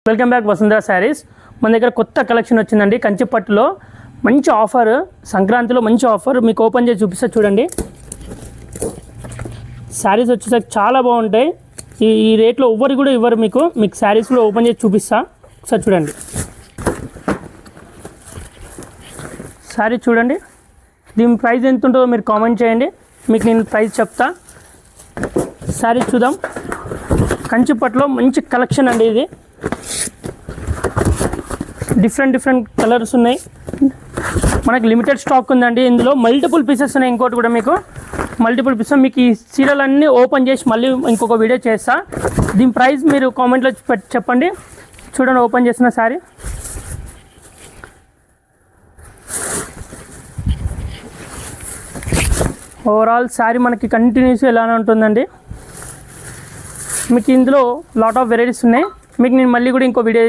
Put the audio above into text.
Welcome back Vasundhara saris. మన దగ్గర కొత్త కలెక్షన్ వచ్చిందండి. కంచిపట్టులో మంచి ఆఫర్, సంక్రాంతిలో మంచి ఆఫర్ మీకు ఓపెన్ చేసి చూపిస్తా చూడండి. శారీస్ వచ్చేసరికి చాలా బాగుంటాయి. ఈ రేట్లో ఎవ్వరు కూడా ఇవ్వరు. మీకు శారీస్ కూడా ఓపెన్ చేసి చూపిస్తా ఒకసారి చూడండి. శారీ చూడండి, దీని ప్రైస్ ఎంత ఉంటుందో మీరు కామెంట్ చేయండి, మీకు నేను ప్రైస్ చెప్తా. శారీ చూద్దాం. కంచిపట్టులో మంచి కలెక్షన్ అండి. ఇది డిఫరెంట్ కలర్స్ ఉన్నాయి. మనకి లిమిటెడ్ స్టాక్ ఉందండి. ఇందులో మల్టిపుల్ పీసెస్ ఉన్నాయి. ఇంకోటి కూడా మీకు మల్టిపుల్ పీసెస్. మీకు ఈ సీరియల్ అన్నీ ఓపెన్ చేసి మళ్ళీ ఇంకొక వీడియో చేస్తా. దీని ప్రైస్ మీరు కామెంట్లో చెప్పండి. చూడండి, ఓపెన్ చేసిన శారీ. ఓవరాల్ శారీ మనకి కంటిన్యూస్ ఇలానే ఉంటుందండి. మీకు ఇందులో లాట్ ఆఫ్ వెరైటీస్ ఉన్నాయి. మీకు నేను మళ్ళీ కూడా ఇంకో వీడియో